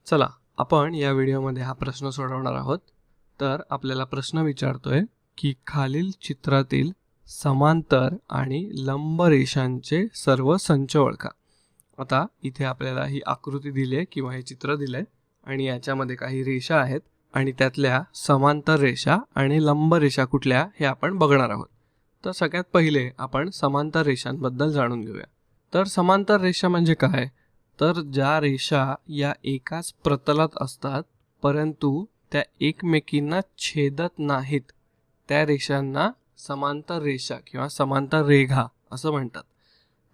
चला आपण या व्हिडिओमध्ये हा प्रश्न सोडवणार आहोत। तर आपल्याला प्रश्न विचारतोय की खालील चित्रातील समांतर आणि लंब रेषांचे सर्व संच ओळखा। आता इथे आपल्याला ही आकृती दिली आहे किंवा हे चित्र दिलंय आणि याच्यामध्ये काही रेषा आहेत आणि त्यातल्या समांतर रेषा आणि लंब रेषा कुठल्या हे आपण बघणार आहोत। तर सगळ्यात पहिले आपण समांतर रेषांबद्दल जाणून घेऊया। तर समांतर रेषा म्हणजे काय? तर ज्या रेषा या एकाच प्रतलात असतात परंतु त्या एकमेकींना छेदत नाहीत त्या रेषांना समांतर रेषा किंवा समांतर रेखा असं म्हणतात।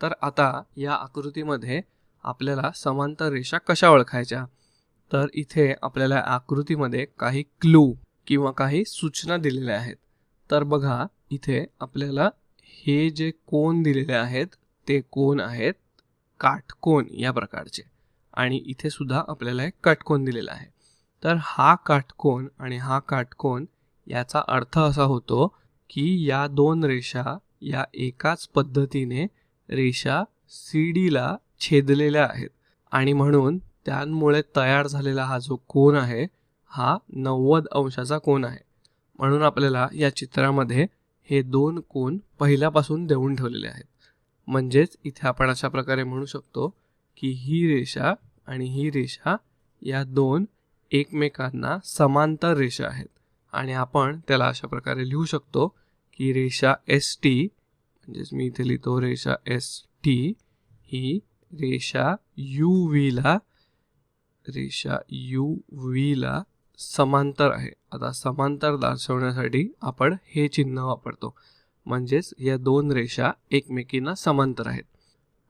तर आता या आकृतीमध्ये आपल्याला समांतर रेषा कशा ओळखायच्या? तर इथे आपल्याला आकृतीमध्ये काही क्लू किंवा काही सूचना दिलेल्या आहेत। तर बघा इथे आपल्याला हे जे कोन दिलेले आहेत ते कोन आहेत काटकोन या प्रकारचे आणि इथे सुद्धा आपल्याला एक काटकोन दिलेला आहे। तर हा काटकोन आणि हा काटकोन याचा अर्थ असा होतो की या दोन रेषा या एकाच पद्धतीने रेषा CD ला छेदलेल्या आहेत आणि म्हणून त्यामुळे तयार झालेला हा जो कोन आहे हा 90 अंशाचा कोन आहे। म्हणून आपल्याला या चित्रामध्ये हे दोन कोन पहिल्यापासून देऊन ठेवलेले आहेत। म्हणजेच इथे आपण अशा प्रकारे म्हणू शकतो की ही रेषा आणि ही रेषा या दोन एकमेकांना समांतर रेषा आहेत आणि आपण त्याला अशा प्रकारे लिहू शकतो की रेषा ST म्हणजेच मी इथे लिहितो रेषा ST ही रेषा UV ला समांतर आहे। आता समांतर दर्शवण्यासाठी आपण हे चिन्ह वापरतो म्हणजेच या दोन रेषा एकमेकींना समांतर आहेत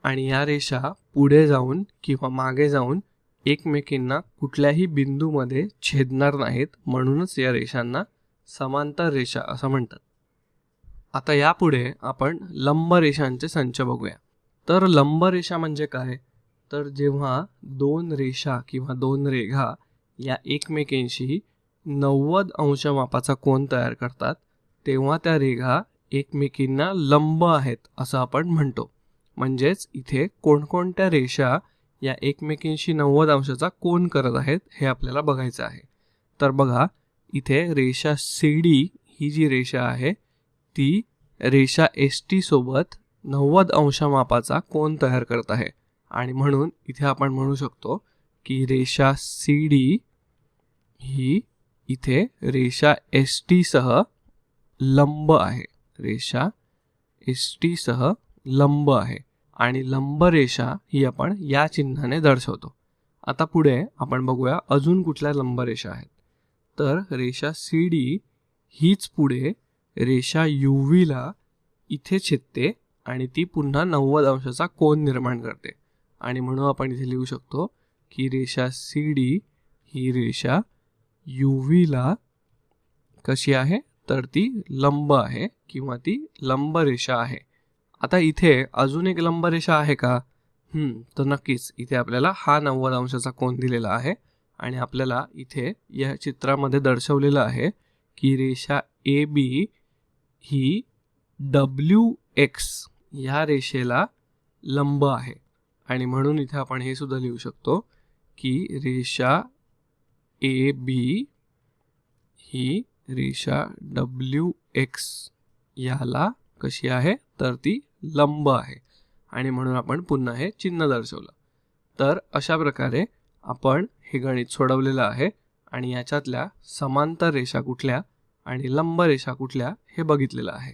आणि या रेषा पुढे जाऊन किंवा मागे जाऊन एकमेकींना कुठल्याही बिंदूमध्ये छेदणार नाहीत म्हणूनच या रेषांना समांतर रेषा असं म्हणतात। आता यापुढे आपण लंब रेषांचे संच बघूया। तर लंब रेषा म्हणजे काय? तर जेव्हा दोन रेषा किंवा दोन रेघा या एकमेकींशी 90 अंश मापाचा कोन तयार करतात तेव्हा त्या रेघा एकमेकींना लंब आहेत असं आपण म्हणतो। म्हणजेच इथे कोणकोणत्या रेषा या एकमेकींशी 90 अंशाचा कोन करत आहेत हे आपल्याला बघायचं आहे। तर बघा इथे रेषा CD ही जी रेषा आहे ती रेषा ST सोबत 90 अंश मापाचा कोन तयार करत आहे आणि म्हणून इथे आपण म्हणू शकतो की रेषा CD ही इथे रेषा ST सह लंब आहे। रेषा ST सह लंब आहे आणि लंब रेषा ही आपण या चिन्हाने दर्शवतो। आता पुढे आपण बघूया अजून कुठल्या लंब रेषा आहेत। तर रेषा CD हीच पुढे रेषा UV ला इथे छेदते आणि ती पुन्हा 90 अंशाचा कोन निर्माण करते आणि म्हणून आपण इथे लिहू शकतो की रेषा CD ही रेषा UV ला कशी आहे? तर ती लंब आहे किंवा ती लंब रेषा आहे। आता इथे अजून एक लंब रेषा आहे का? तर नक्कीच इथे आपल्याला हा 90 अंशाचा कोन दिलेला आहे आणि आपल्याला इथे या चित्रामध्ये दर्शवलेलं आहे की रेषा AB ही WX या रेषेला लंब आहे आणि म्हणून इथे आपण हे सुद्धा लिहू शकतो की रेषा AB ही रेषा WX याला कशी आहे? तर ती लंब आहे आणि म्हणून आपण पुन्हा हे चिन्ह दर्शवलं। तर अशा प्रकारे आपण हे गणित सोडवलेलं आहे आणि याच्यातल्या समांतर रेषा कुठल्या आणि लंब रेषा कुठल्या हे बघितलेलं आहे।